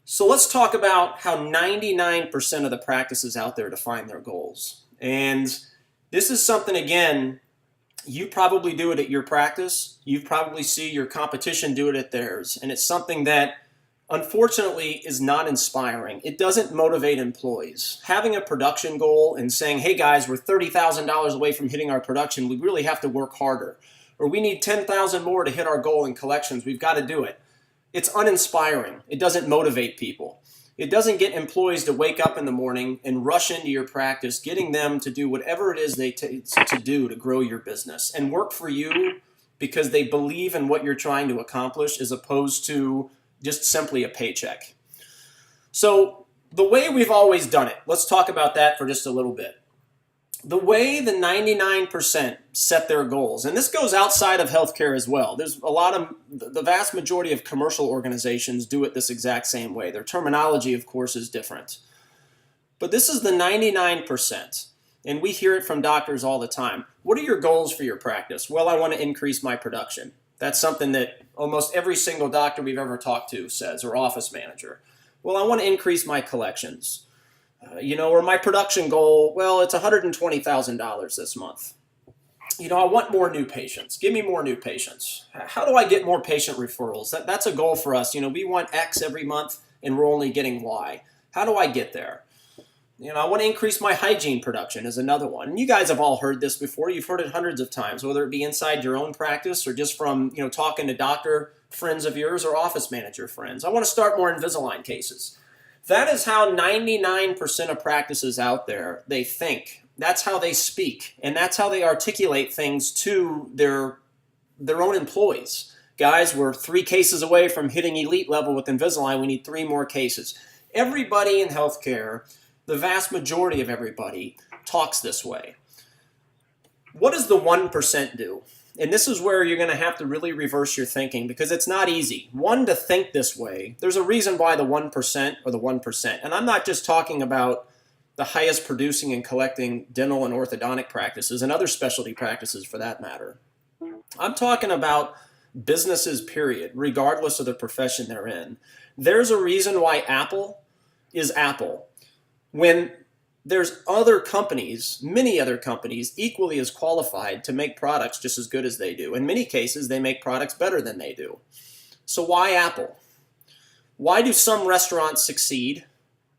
So let's talk about how 99% of the practices out there define their goals. And this is something, again, you probably do it at your practice. You probably see your competition do it at theirs. And it's something that, unfortunately, is not inspiring. It doesn't motivate employees. Having a production goal and saying, hey guys, we're $30,000 away from hitting our production. We really have to work harder. Or we need 10,000 more to hit our goal in collections. We've got to do it. It's uninspiring. It doesn't motivate people. It doesn't get employees to wake up in the morning and rush into your practice, getting them to do whatever it is they to do to grow your business and work for you because they believe in what you're trying to accomplish as opposed to just simply a paycheck. So the way we've always done it, let's talk about that for just a little bit. The way the 99% set their goals, and this goes outside of healthcare as well. There's the vast majority of commercial organizations do it this exact same way. Their terminology, of course, is different. But this is the 99%, and we hear it from doctors all the time. What are your goals for your practice? Well, I want to increase my production. That's something that almost every single doctor we've ever talked to says, or office manager. Well, I want to increase my collections. Or my production goal, well, it's $120,000 this month. I want more new patients. Give me more new patients. How do I get more patient referrals? That's a goal for us. We want X every month and we're only getting Y. How do I get there? I want to increase my hygiene production is another one. And you guys have all heard this before. You've heard it hundreds of times, whether it be inside your own practice or just from, talking to doctor friends of yours or office manager friends. I want to start more Invisalign cases. That is how 99% of practices out there, they think. That's how they speak. And that's how they articulate things to their own employees. Guys, we're 3 cases away from hitting elite level with Invisalign. We need 3 more cases. Everybody in healthcare, the vast majority of everybody, talks this way. What does the 1% do? And this is where you're going to have to really reverse your thinking because it's not easy. One, to think this way. There's a reason why the 1% or the 1%. And I'm not just talking about the highest producing and collecting dental and orthodontic practices and other specialty practices for that matter. I'm talking about businesses, period, regardless of the profession they're in. There's a reason why Apple is Apple. When there's other companies, many other companies, equally as qualified to make products just as good as they do. In many cases, they make products better than they do. So why Apple? Why do some restaurants succeed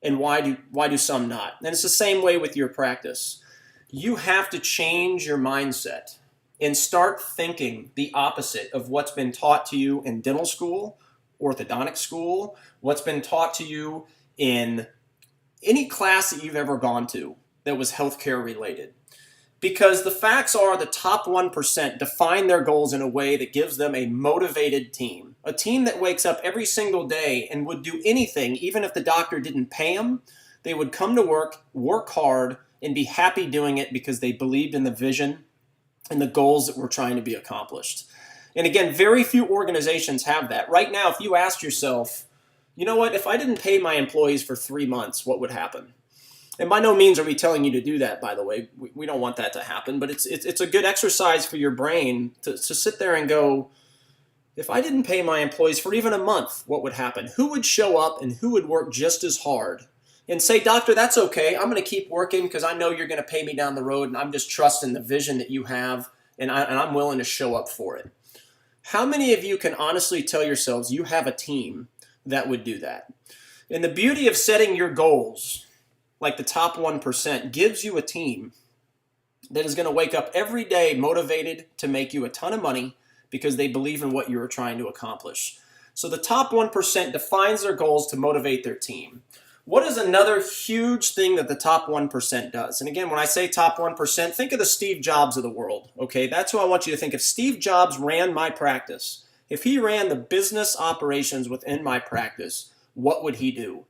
and why do some not? And it's the same way with your practice. You have to change your mindset and start thinking the opposite of what's been taught to you in dental school, orthodontic school, what's been taught to you in any class that you've ever gone to that was healthcare related. Because the facts are the top 1% define their goals in a way that gives them a motivated team. A team that wakes up every single day and would do anything, even if the doctor didn't pay them. They would come to work hard, and be happy doing it because they believed in the vision and the goals that were trying to be accomplished. And again, very few organizations have that. Right now, if you asked yourself, you know what, if I didn't pay my employees for 3 months, what would happen? And by no means are we telling you to do that, by the way. We don't want that to happen. But it's a good exercise for your brain to sit there and go, if I didn't pay my employees for even a month, what would happen? Who would show up and who would work just as hard? And say, doctor, that's okay. I'm going to keep working because I know you're going to pay me down the road and I'm just trusting the vision that you have and I'm willing to show up for it. How many of you can honestly tell yourselves you have a team that would do that? And the beauty of setting your goals, like the top 1%, gives you a team that is going to wake up every day motivated to make you a ton of money because they believe in what you are trying to accomplish. So the top 1% defines their goals to motivate their team. What is another huge thing that the top 1% does? And again, when I say top 1%, think of the Steve Jobs of the world. Okay, that's who I want you to think. If Steve Jobs ran my practice, if he ran the business operations within my practice, what would he do?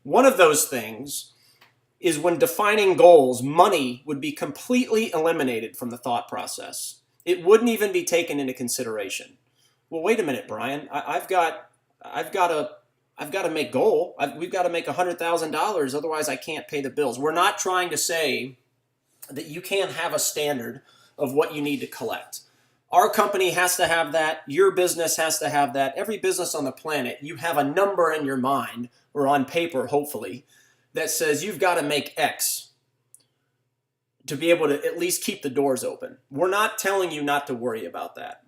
One of those things is when defining goals, money would be completely eliminated from the thought process. It wouldn't even be taken into consideration. Well, wait a minute, Brian. I've got to make goal. We've got to make $100,000. Otherwise, I can't pay the bills. We're not trying to say that you can't have a standard of what you need to collect. Our company has to have that. Your business has to have that. Every business on the planet, you have a number in your mind, or on paper, hopefully, that says you've got to make X to be able to at least keep the doors open. We're not telling you not to worry about that.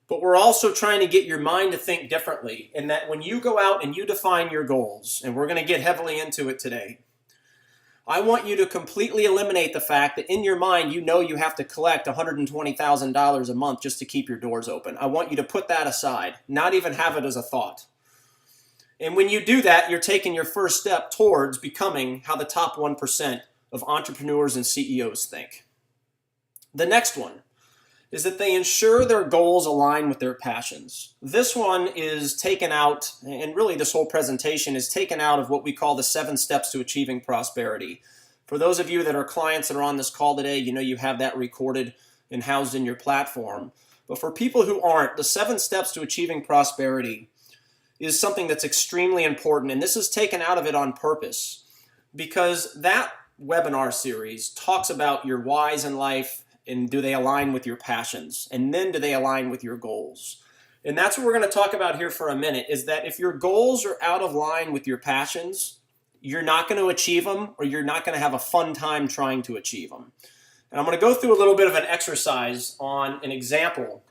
But we're also trying to get your mind to think differently, in that when you go out and you define your goals, and we're going to get heavily into it today, I want you to completely eliminate the fact that in your mind you know you have to collect $120,000 a month just to keep your doors open. I want you to put that aside, not even have it as a thought. And when you do that, you're taking your first step towards becoming how the top 1% of entrepreneurs and CEOs think. The next one is that they ensure their goals align with their passions. This one is taken out, and really this whole presentation is taken out of what we call the 7 steps to achieving prosperity. For those of you that are clients that are on this call today, you know you have that recorded and housed in your platform. But for people who aren't, the 7 steps to achieving prosperity is something that's extremely important, and this is taken out of it on purpose because that webinar series talks about your whys in life, and do they align with your passions? And then do they align with your goals? And that's what we're going to talk about here for a minute, is that if your goals are out of line with your passions, you're not going to achieve them, or you're not going to have a fun time trying to achieve them. And I'm going to go through a little bit of an exercise on an example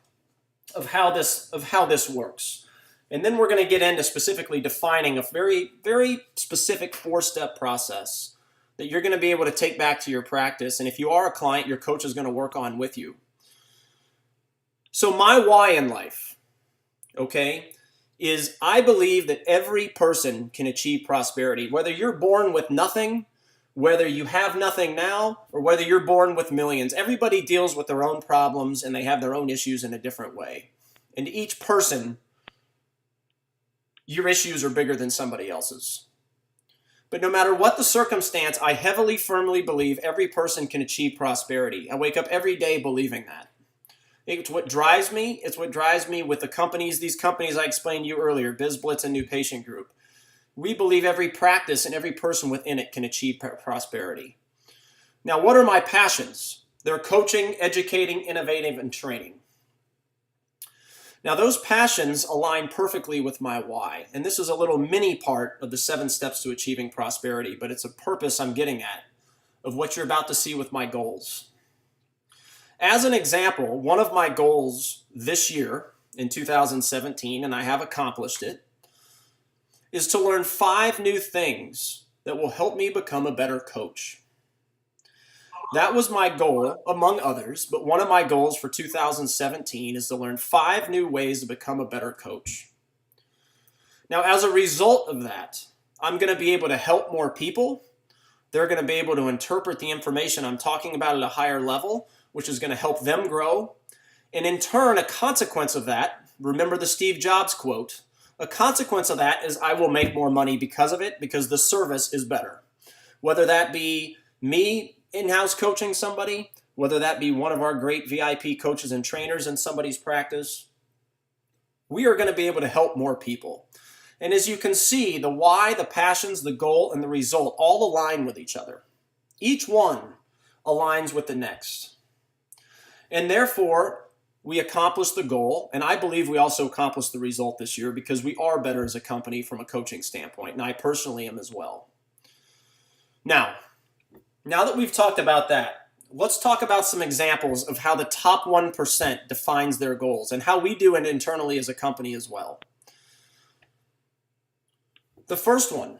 of how this works. And then we're going to get into specifically defining a very, very specific 4-step process that you're going to be able to take back to your practice. And if you are a client, your coach is going to work on with you. So my why in life, okay, is I believe that every person can achieve prosperity. Whether you're born with nothing, whether you have nothing now, or whether you're born with millions, everybody deals with their own problems and they have their own issues in a different way. And each person, your issues are bigger than somebody else's. But no matter what the circumstance, I heavily, firmly believe every person can achieve prosperity. I wake up every day believing that. It's what drives me. It's what drives me with the companies, these companies I explained to you earlier, BizBlitz and New Patient Group. We believe every practice and every person within it can achieve prosperity. Now, what are my passions? They're coaching, educating, innovating, and training. Now, those passions align perfectly with my why, and this is a little mini part of the 7 steps to achieving prosperity, but it's a purpose I'm getting at of what you're about to see with my goals. As an example, one of my goals this year in 2017, and I have accomplished it, is to learn 5 new things that will help me become a better coach. That was my goal, among others, but one of my goals for 2017 is to learn 5 new ways to become a better coach. Now, as a result of that, I'm going to be able to help more people. They're going to be able to interpret the information I'm talking about at a higher level, which is going to help them grow. And in turn, a consequence of that, remember the Steve Jobs quote, a consequence of that is I will make more money because of it, because the service is better. Whether that be me in-house coaching somebody, whether that be one of our great VIP coaches and trainers in somebody's practice, we are going to be able to help more people. And as you can see, the why, the passions, the goal, and the result all align with each other. Each one aligns with the next. And therefore, we accomplish the goal, and I believe we also accomplished the result this year because we are better as a company from a coaching standpoint, and I personally am as well. Now that we've talked about that, let's talk about some examples of how the top 1% defines their goals and how we do it internally as a company as well. The first one,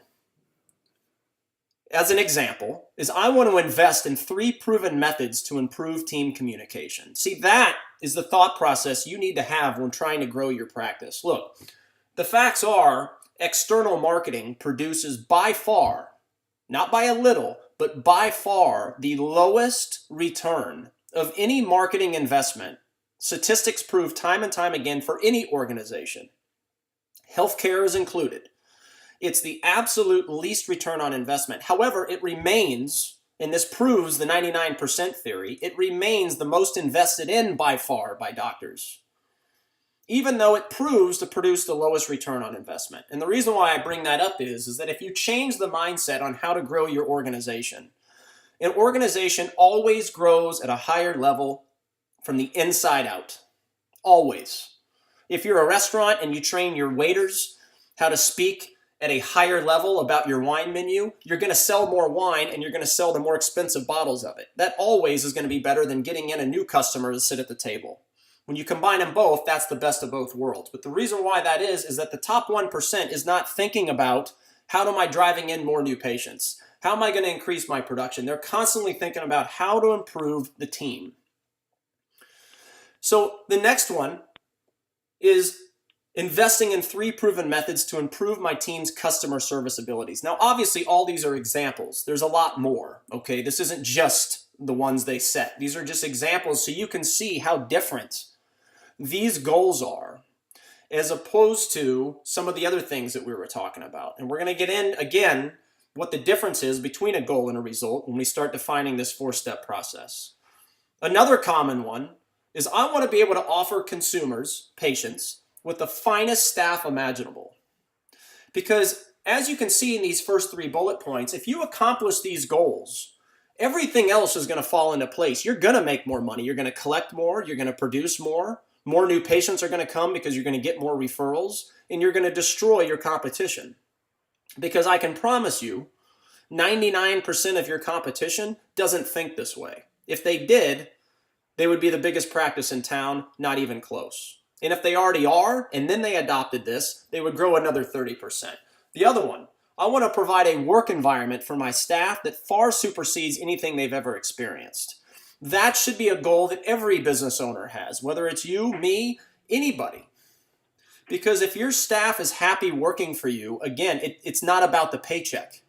as an example, is I want to invest in 3 proven methods to improve team communication. See, that is the thought process you need to have when trying to grow your practice. Look, the facts are external marketing produces by far, not by a little, but by far the lowest return of any marketing investment. Statistics prove time and time again for any organization. Healthcare is included. It's the absolute least return on investment. However, it remains, and this proves the 99% theory, it remains the most invested in by far by doctors, even though it proves to produce the lowest return on investment. And the reason why I bring that up is that if you change the mindset on how to grow your organization, an organization always grows at a higher level from the inside out. Always. If you're a restaurant and you train your waiters how to speak at a higher level about your wine menu, you're going to sell more wine and you're going to sell the more expensive bottles of it. That always is going to be better than getting in a new customer to sit at the table. When you combine them both, that's the best of both worlds. But the reason why that is that the top 1% is not thinking about how am I driving in more new patients? How am I going to increase my production? They're constantly thinking about how to improve the team. So the next one is investing in 3 proven methods to improve my team's customer service abilities. Now, obviously, all these are examples. There's a lot more, okay? This isn't just the ones they set. These are just examples so you can see how different these goals are as opposed to some of the other things that we were talking about. And we're going to get in, again, what the difference is between a goal and a result when we start defining this 4-step process. Another common one is I want to be able to offer consumers, patients, with the finest staff imaginable. Because as you can see in these first 3 bullet points, if you accomplish these goals, everything else is going to fall into place. You're going to make more money. You're going to collect more. You're going to produce more. More new patients are going to come because you're going to get more referrals, and you're going to destroy your competition. Because I can promise you, 99% of your competition doesn't think this way. If they did, they would be the biggest practice in town, not even close. And if they already are, and then they adopted this, they would grow another 30%. The other one, I want to provide a work environment for my staff that far supersedes anything they've ever experienced. That should be a goal that every business owner has, whether it's you, me, anybody. Because if your staff is happy working for you, again, it's not about the paycheck.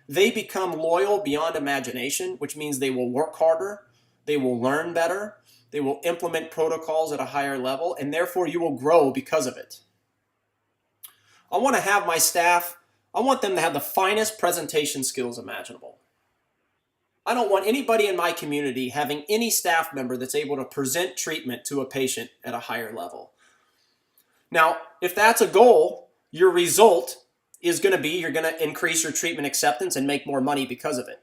They become loyal beyond imagination, which means they will work harder, they will learn better, they will implement protocols at a higher level, and therefore you will grow because of it. I want to have my staff, I want them to have the finest presentation skills imaginable. I don't want anybody in my community having any staff member that's able to present treatment to a patient at a higher level. Now, if that's a goal, your result is going to be you're going to increase your treatment acceptance and make more money because of it.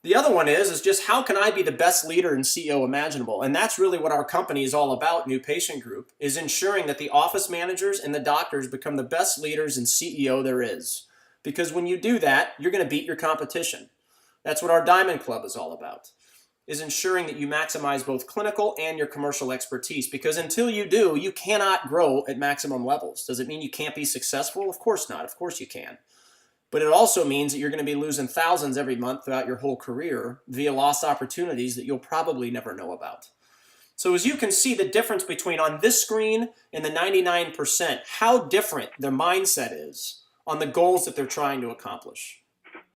The other one is just how can I be the best leader and CEO imaginable? And that's really what our company is all about, New Patient Group, is ensuring that the office managers and the doctors become the best leaders and CEO there is. Because when you do that, you're going to beat your competition. That's what our Diamond Club is all about, is ensuring that you maximize both clinical and your commercial expertise. Because until you do, you cannot grow at maximum levels. Does it mean you can't be successful? Of course not. Of course you can. But it also means that you're going to be losing thousands every month throughout your whole career via lost opportunities that you'll probably never know about. So as you can see the difference between on this screen and the 99%, how different their mindset is on the goals that they're trying to accomplish.